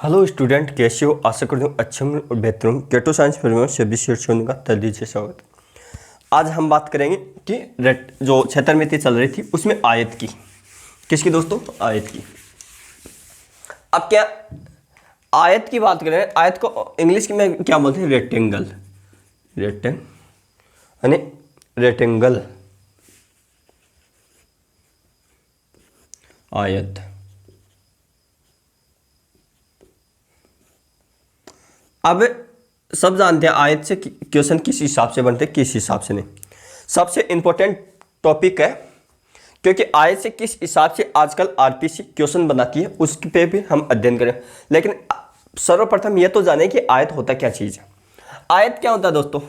Hello student, कैसे हो? आशा करता हूँ अच्छे होंगे और बेहतर होंगे। केटो साइंस परिवार सभी शिक्षकों का तहे दिल से स्वागत। आज हम बात करेंगे कि जो क्षेत्रमिति चल रही थी उसमें आयत की। किसकी दोस्तों? आयत की। अब क्या आयत की बात करें, आयत को इंग्लिश में क्या बोलते हैं? रेक्टेंगल। रेक्टेंगल आयत। अब सब जानते हैं आयत से क्वेश्चन किस हिसाब से बनते हैं, किस हिसाब से नहीं। सबसे इंपॉर्टेंट टॉपिक है, क्योंकि आयत से किस हिसाब से आजकल आरपीसी क्वेश्चन बनाती है उस पे भी हम अध्ययन करें। लेकिन सर्वप्रथम यह तो जाने कि आयत होता क्या चीज़ है। आयत क्या होता है दोस्तों?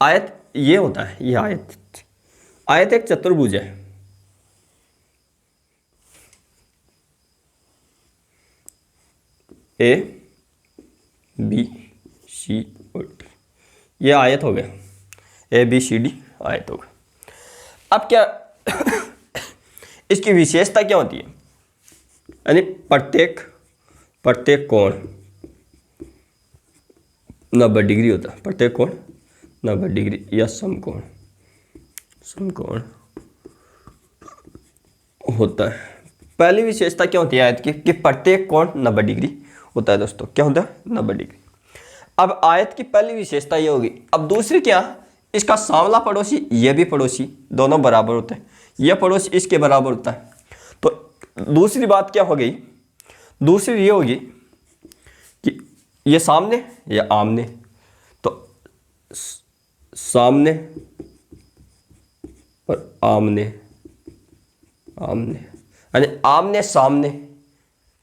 आयत ये होता है, ये आयत एक चतुर्भुज है। ए बी सी और डी, ये आयत हो गया। ए बी सी डी आयत हो गया। अब क्या इसकी विशेषता क्या होती है? यानी प्रत्येक कोण 90 डिग्री होता है। प्रत्येक कोण 90 डिग्री या समकोण होता है। पहली विशेषता क्या होती है आयत की? कि प्रत्येक कोण 90 डिग्री होता है दोस्तों। क्या होता है? 90 डिग्री। अब आयत की पहली विशेषता ये होगी। अब दूसरी क्या? इसका सांवला पड़ोसी, ये भी पड़ोसी, दोनों बराबर होते हैं। यह पड़ोसी इसके बराबर होता है। तो दूसरी बात क्या हो गई? दूसरी ये होगी कि ये सामने या आमने, तो सामने और आमने यानी आमने सामने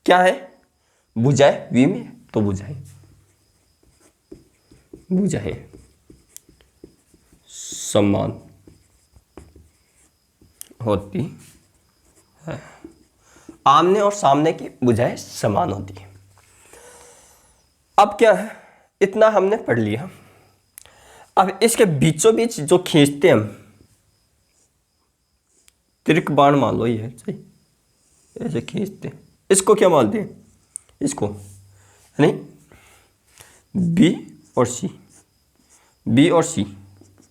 क्या है? भुजाएं वी में, तो भुजाएं समान होती है। आमने और सामने की भुजाएं समान होती है। अब क्या है, इतना हमने पढ़ लिया। अब इसके बीचों बीच जो खींचते हैं हम, तिरक बाण मान लो, ये सही, ऐसे खींचते हैं, इसको क्या मानते हैं? इसको यानी बी और सी,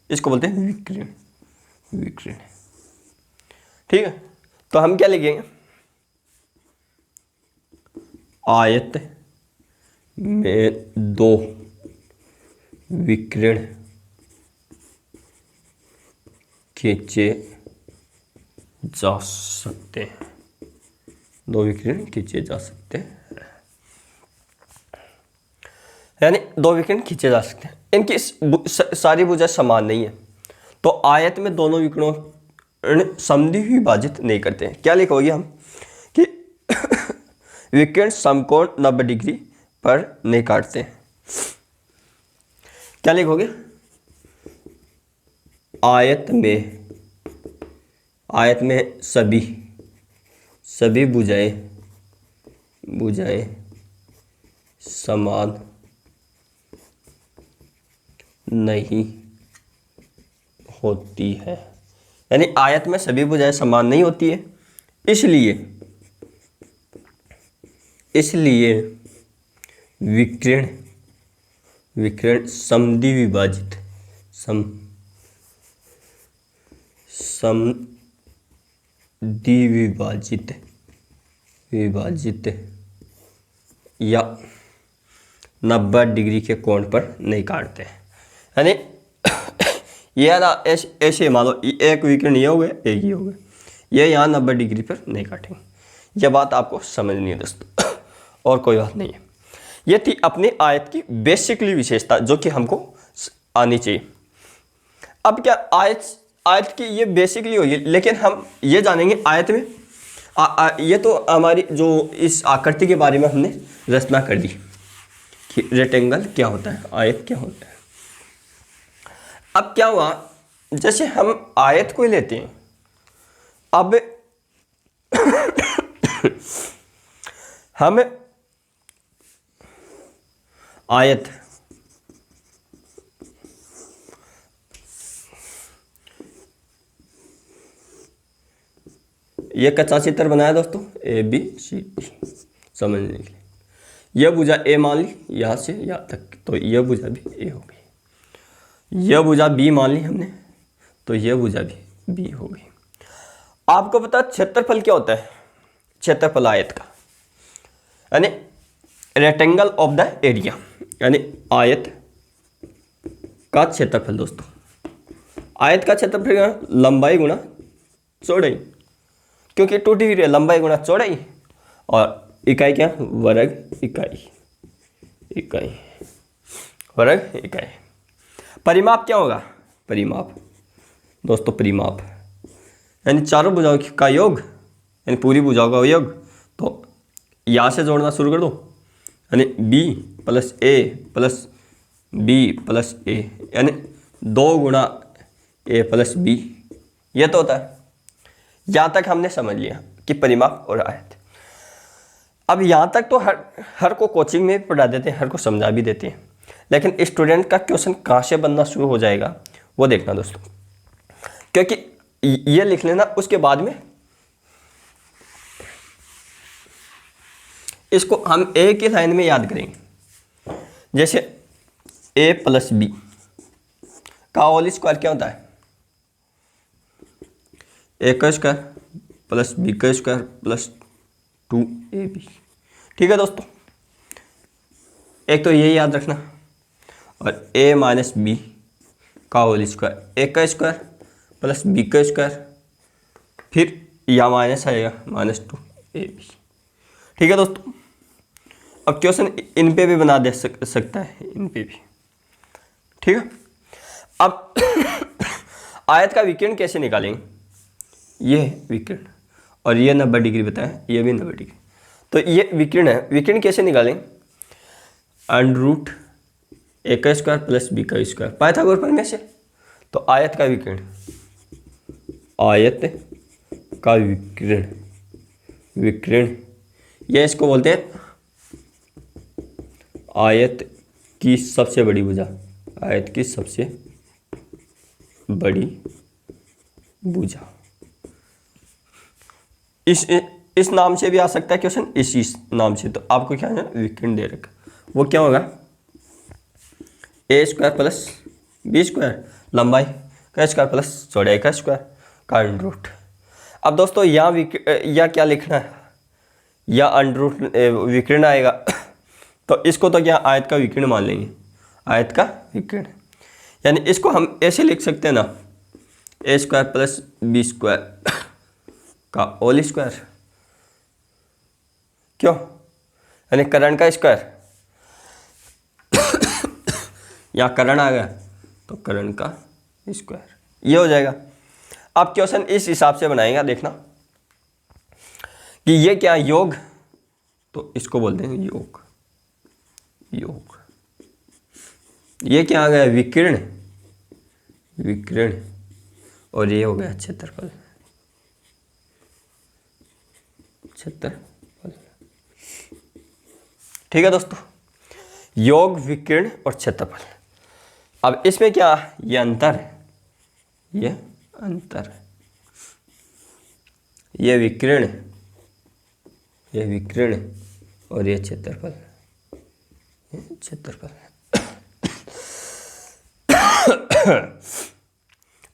इसको बोलते हैं विकिरण। ठीक है, तो हम क्या लिखेंगे? आयत में दो विकिरण खींचे जा सकते हैं। दो विकिरण खींचे जा सकते हैं, यानी दो विकिरण खींचे जा सकते हैं। इनकी सारी भुजा समान नहीं है, तो आयत में दोनों विकिरणों समद्विभाजित नहीं करते हैं। क्या लिखोगे हम कि विकिरण समकोण 90 डिग्री पर नहीं काटते हैं। क्या लिखोगे? आयत में सभी भुजाएं समान नहीं होती है। यानी आयत में सभी भुजाएं समान नहीं होती है, इसलिए विकिरण समद्विभाजित या 90 डिग्री के कोण पर नहीं काटते हैं। यानी ये ना ऐसे मान लो, एक विकिरण ये हो गया, एक ही हो गया, ये यहाँ 90 डिग्री पर नहीं काटेंगे। यह बात आपको समझनी है दोस्तों, और कोई बात नहीं है। ये थी अपनी आयत की बेसिकली विशेषता, जो कि हमको आनी चाहिए। अब क्या आयत की ये बेसिकली होगी, लेकिन हम ये जानेंगे आयत में ये तो हमारी जो इस आकृति के बारे में हमने रचना कर दी कि रेक्टेंगल क्या होता है, आयत क्या होता है। अब क्या हुआ, जैसे हम आयत को लेते हैं, अब हम आयत ये कच्चा चित्र बनाया दोस्तों, ए बी सी डी समझने के लिए। यह भुजा ए मान ली यहाँ से यहाँ तक, तो यह भुजा भी ए हो गई। यह भुजा बी मान ली हमने, तो यह भुजा भी बी हो गई। आपको पता क्षेत्रफल क्या होता है? क्षेत्रफल आयत का, यानी रेक्टेंगल ऑफ द एरिया, यानी आयत का क्षेत्रफल। दोस्तों आयत का क्षेत्रफल लंबाई गुणा चौड़ाई, क्योंकि टूटी हुई है, लंबाई गुणा चौड़ाई, और इकाई क्या? वर्ग इकाई, इकाई वर्ग इकाई। परिमाप क्या होगा? परिमाप दोस्तों, परिमाप यानी चारों भुजाओं का योग, यानी पूरी भुजाओं का योग। तो यहाँ से जोड़ना शुरू कर दो, यानी बी प्लस ए प्लस बी प्लस ए, यानी 2 गुणा ए प्लस बी, ये तो होता है। यहाँ तक हमने समझ लिया कि परिमाप और आयत। अब यहाँ तक तो हर को कोचिंग में भी पढ़ा देते हैं, हर को समझा भी देते हैं, लेकिन स्टूडेंट का क्वेश्चन कहाँ से बनना शुरू हो जाएगा वो देखना दोस्तों, क्योंकि ये लिख लेना, उसके बाद में इसको हम एक ही लाइन में याद करेंगे। जैसे ए प्लस बी का होल स्क्वायर क्या होता है? ए का स्क्वायर प्लस बी का स्क्वायर प्लस 2ab। ठीक है दोस्तों, एक तो ये याद रखना, और a माइनस बी का होल स्क्वायर, ए का स्क्वायर प्लस बी का स्क्वायर, फिर या माइनस आएगा -2ab। ठीक है दोस्तों, अब क्वेश्चन इन पे भी बना दे सकता है, इन पे भी। ठीक है, अब आयत का विकर्ण कैसे निकालेंगे? ये विकर्ण, और ये 90 डिग्री बताया, ये भी 90 डिग्री, तो ये विकर्ण है। विकर्ण कैसे निकालेंगे? √ ए का स्क्वायर प्लस बी का स्क्वायर, पाइथागोरस प्रमेय से। तो आयत का विकर्ण, आयत का विकर्ण, विकर्ण ये इसको बोलते हैं आयत की सबसे बड़ी भुजा, आयत की सबसे बड़ी भुजा। इस नाम से भी आ सकता है क्वेश्चन, इसी नाम से। तो आपको क्या है, विकर्ण दे रखा, वो क्या होगा? ए स्क्वायर प्लस बी स्क्वायर, लंबाई का स्क्वायर प्लस चौड़ाई का स्क्वायर का √ अब दोस्तों यहाँ क्या लिखना है? या √ विकर्ण आएगा, तो इसको तो क्या आयत का विकर्ण मान लेंगे, आयत का विकर्ण। यानी इसको हम ऐसे लिख सकते हैं ना, ए स्क्वायर प्लस बी स्क्वायर का होल स्क्वायर, क्यों? यानी कर्ण का स्क्वायर, यहाँ कर्ण आ गया तो कर्ण का स्क्वायर, ये हो जाएगा। अब क्वेश्चन इस हिसाब से बनाएगा, देखना कि ये क्या योग, तो इसको बोलते हैं योग, योग। ये क्या आ गया? विकर्ण, विकर्ण, और ये हो गया क्षेत्रफल, क्षेत्रफल। ठीक है दोस्तों, योग, विकर्ण और क्षेत्रफल। अब इसमें क्या, ये अंतर है, ये अंतर है, ये विकर्ण, ये विकर्ण, और ये क्षेत्रफल, ये क्षेत्रफल।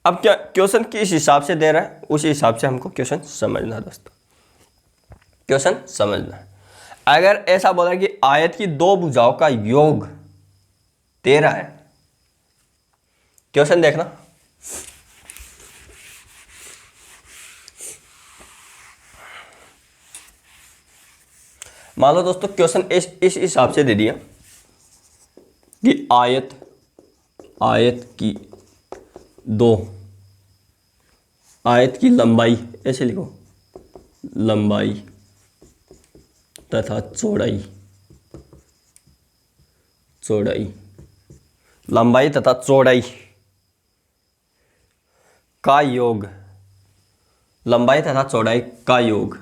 अब क्या क्वेश्चन किस हिसाब से दे रहा है, उसी हिसाब से हमको क्वेश्चन समझना दोस्तों, क्वेश्चन समझना। अगर ऐसा बोला कि आयत की 2 भुजाओं का योग 13 है, क्वेश्चन देखना, मान लो दोस्तों क्वेश्चन इस हिसाब से दे दिया कि आयत की 2, आयत की लंबाई, ऐसे लिखो, लंबाई तथा चौड़ाई, चौड़ाई, लंबाई तथा चौड़ाई का योग, लंबाई तथा चौड़ाई का योग,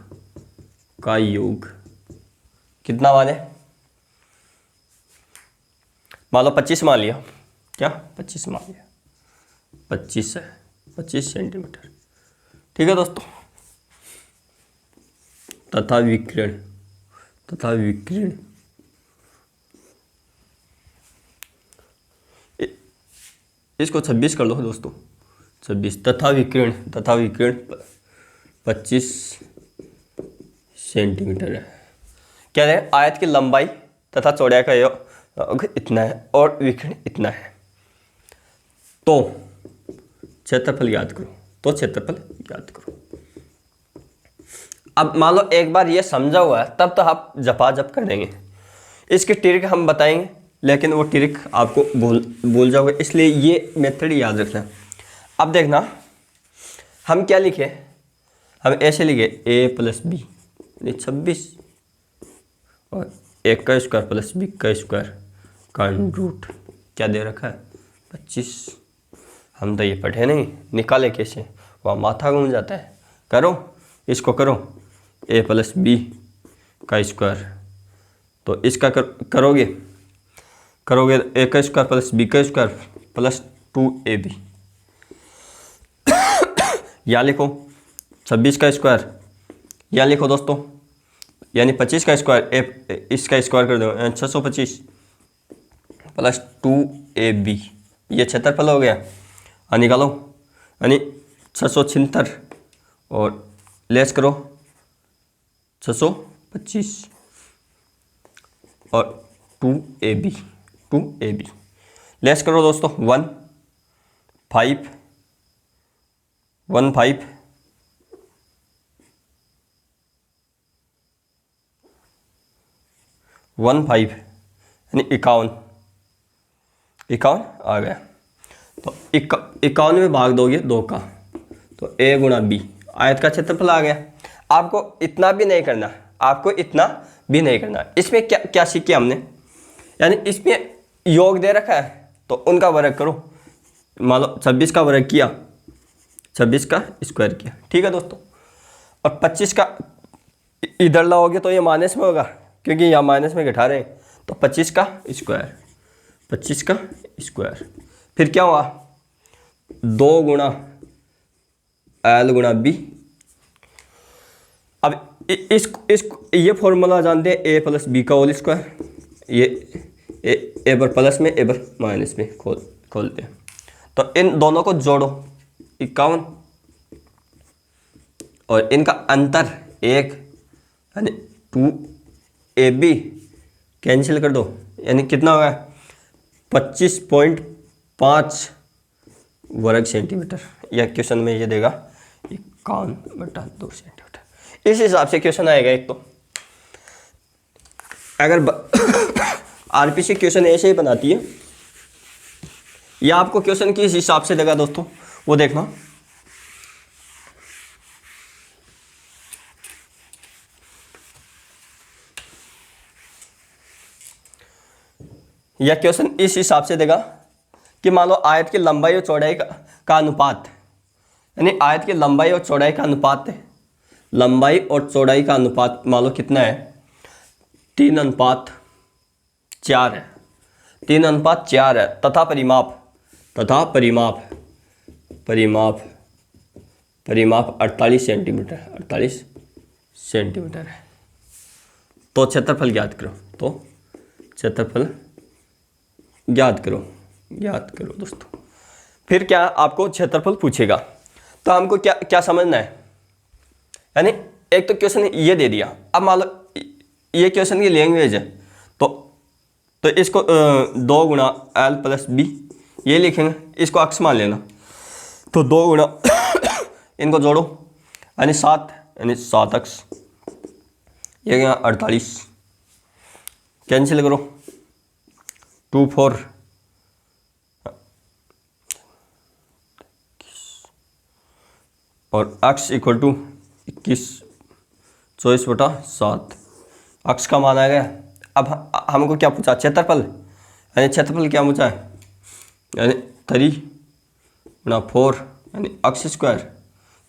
का योग कितना माने? मान लो 25 मान लिया, क्या 25 मान लिया, 25 है, 25 सेंटीमीटर। ठीक है दोस्तों, तथा विकर्ण, तथा विकर्ण इसको 26 कर लो दोस्तों, 26। तथा विकीर्ण 25 सेंटीमीटर है। क्या है, आयत की लंबाई तथा चौड़ाई का योग इतना है और विकीर्ण इतना है। तो क्षेत्रफल याद करो, अब मान लो एक बार ये समझा हुआ है तब तो आप झपाझप कर देंगे। इसकी ट्रिक हम बताएंगे, लेकिन वो ट्रिक आपको भूल जाओगे, इसलिए ये मेथड याद रखना। अब देखना हम क्या लिखे, हम ऐसे लिखे a + b 26 और a का स्क्वायर प्लस b का स्क्वायर का रूट क्या दे रखा है 25। हम तो ये पढ़े नहीं, निकाले कैसे, वहाँ माथा घूम जाता है। करो इसको, करो a + b का स्क्वायर, तो इसका करोगे a का स्क्वायर प्लस b का स्क्वायर प्लस 2ab। या लिखो 26 का स्क्वायर, या लिखो दोस्तों, यानी 25 का स्क्वायर, इसका स्क्वायर कर दो 625 प्लस 2ab। ये क्षेत्रफल हो गया, और निकालो, यानी 676 और लेस करो 625 और 2ab लेस करो दोस्तों 1 5 यानी 51 आ गया। तो 51 में भाग दोगे 2 का, तो a गुणा b, आयत का क्षेत्रफल आ गया। आपको इतना भी नहीं करना, इसमें क्या सीखे हमने, यानी इसमें योग दे रखा है तो उनका वर्ग करो। मान लो 26 का वर्ग किया, 26 का स्क्वायर किया, ठीक है दोस्तों। और 25 का इधर लाओगे तो ये माइनस में होगा, क्योंकि यहाँ माइनस में घटा रहे हैं, तो 25 का स्क्वायर, फिर क्या हुआ 2 गुणा l गुणा b। अब ये फॉर्मूला जानते हैं a + b का होल स्क्वायर, ये ए पर प्लस में ए पर माइनस में खोलते हैं। तो इन दोनों को जोड़ो 51 और इनका अंतर 1 यानी 2ab कैंसिल कर दो, यानी कितना होगा 25.5 वर्ग सेंटीमीटर। या क्वेश्चन में ये देगा 51/2 सेंटीमीटर। इस हिसाब से क्वेश्चन आएगा एक। तो अगर आरपीसी क्वेश्चन ऐसे ही बनाती है, या आपको क्वेश्चन किस हिसाब से देगा दोस्तों वो देखना। या क्वेश्चन इस हिसाब से देगा कि मान लो आयत की लंबाई और चौड़ाई का अनुपात, यानी आयत की लंबाई और चौड़ाई का अनुपात है, लंबाई और चौड़ाई का अनुपात मान लो कितना है 3:4 है, 3:4 है। तथा परिमाप 48 सेंटीमीटर है। तो क्षेत्रफल ज्ञात करो दोस्तों। फिर क्या आपको क्षेत्रफल पूछेगा, तो हमको क्या समझना है, यानी एक तो क्वेश्चन ये दे दिया। अब मान लो ये क्वेश्चन की लैंग्वेज है, तो इसको 2 गुणा l + b ये लिखेंगे, इसको अक्स मान लेना। तो 2 गुणा इनको जोड़ो, यानी 7 अक्स, ये क्या 48 कैंसिल करो 2 4 और अक्स इक्वल टू 21 24/7 अक्स का मान आ गया। अब हमको क्या पूछा क्षेत्रफल, यानी क्षेत्रफल क्या पूछा है, यानी 3 गुणा 4 यानी अक्स स्क्वायर।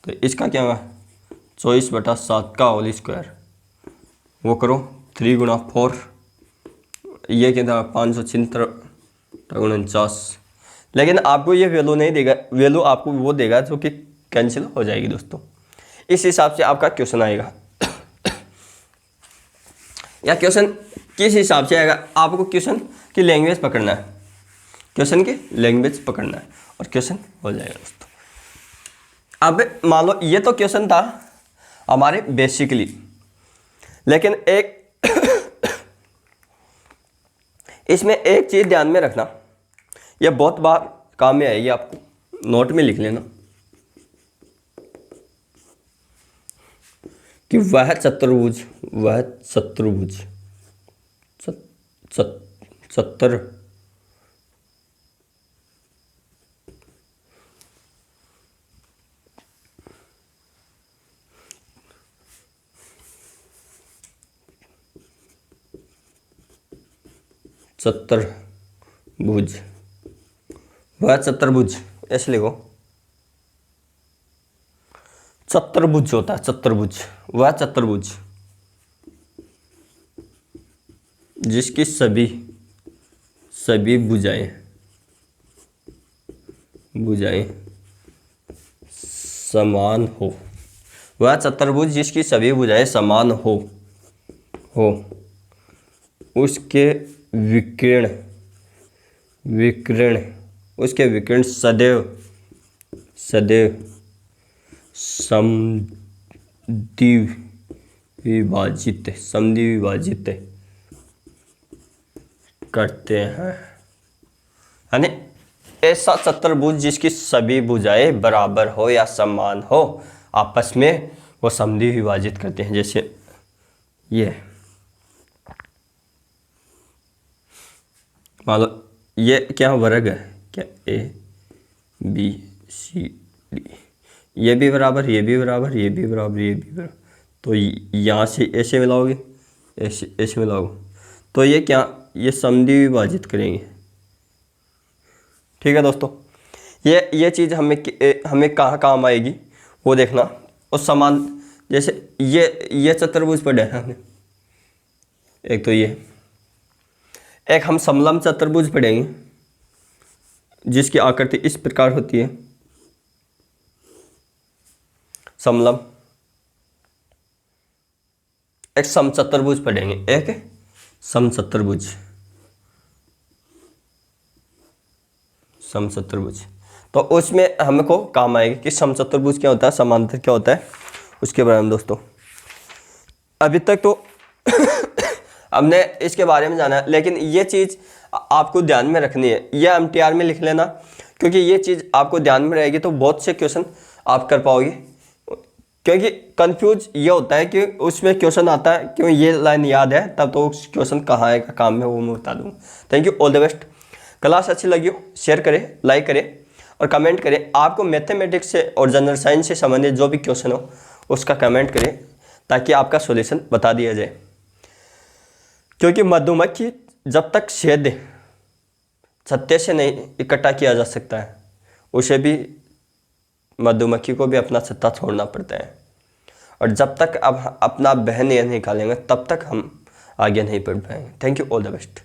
तो इसका क्या होगा 24/7 का होल स्क्वायर, वो करो 3 गुणा 4, ये क्या था 576 लेकिन आपको ये वैल्यू नहीं देगा, वैल्यू आपको वो देगा जो कि कैंसिल हो जाएगी दोस्तों। इस हिसाब से आपका क्वेश्चन आएगा। या क्वेश्चन किस हिसाब से आएगा, आपको क्वेश्चन की लैंग्वेज पकड़ना है, और क्वेश्चन हो जाएगा दोस्तों। अब मान लो ये तो क्वेश्चन था हमारे बेसिकली, लेकिन एक इसमें एक चीज़ ध्यान में रखना, ये बहुत बार काम में आएगी, आपको नोट में लिख लेना कि वह चतुर्भुज सत्तर चतुर्भुज, वह चतुर्भुज, ऐसे लिखो, चतुर्भुज होता है चतुर्भुज, वह चतुर्भुज जिसकी सभी भुजाएं समान हो, वह चतुर्भुज जिसकी सभी भुजाएं समान हो उसके विकिरण सदैव समद्विभाजित करते हैं। यानी ऐसा चतुर्भुज जिसकी सभी भुजाएं बराबर हो या समान हो, आपस में वो समद्विभाजित करते हैं। जैसे ये मान लो ये क्या वर्ग है, क्या ए बी सी डी, ये भी बराबर, ये भी बराबर, ये भी बराबर, ये भी बराबर, तो यहाँ से ऐसे मिलाओगे, ऐसे मिलाओगे, तो ये क्या, ये समद्विभाजित करेंगे। ठीक है दोस्तों, ये चीज़ हमें कहाँ काम आएगी वो देखना। और समान, जैसे ये चतुर्भुज पढ़े हैं हमने, एक तो ये, एक हम समलंब चतुर्भुज पढ़ेंगे जिसकी आकृति इस प्रकार होती है, समलंब। एक समचतुर्भुज पढ़ेंगे, एक समचतुर्भुज, तो उसमें हमको काम आएगा कि समचतुर्भुज क्या होता है, समांतर क्या होता है, उसके बारे में दोस्तों। अभी तक तो हमने इसके बारे में जाना है, लेकिन ये चीज़ आपको ध्यान में रखनी है, ये एमटीआर में लिख लेना, क्योंकि ये चीज़ आपको ध्यान में रहेगी तो बहुत से क्वेश्चन आप कर पाओगे। क्योंकि कंफ्यूज ये होता है कि उसमें क्वेश्चन आता है, क्यों ये लाइन याद है तब तो उस क्वेश्चन कहाँ आएगा काम में, वो मैं बता दूँगा। Thank you, all the best. Class अच्छी लगी हो शेयर करें, लाइक करें और कमेंट करें। आपको मैथमेटिक्स से और जनरल साइंस से संबंधित जो भी क्वेश्चन हो उसका कमेंट करें, ताकि आपका सॉल्यूशन बता दिया जाए। क्योंकि मधुमक्खी जब तक शहद छत्ते से नहीं इकट्ठा किया जा सकता है, उसे भी, मधुमक्खी को भी अपना छत्ता छोड़ना पड़ता है। और जब तक अब अपना बहन नहीं निकालेंगे तब तक हम आगे नहीं बढ़ पाएंगे। Thank you, all the best.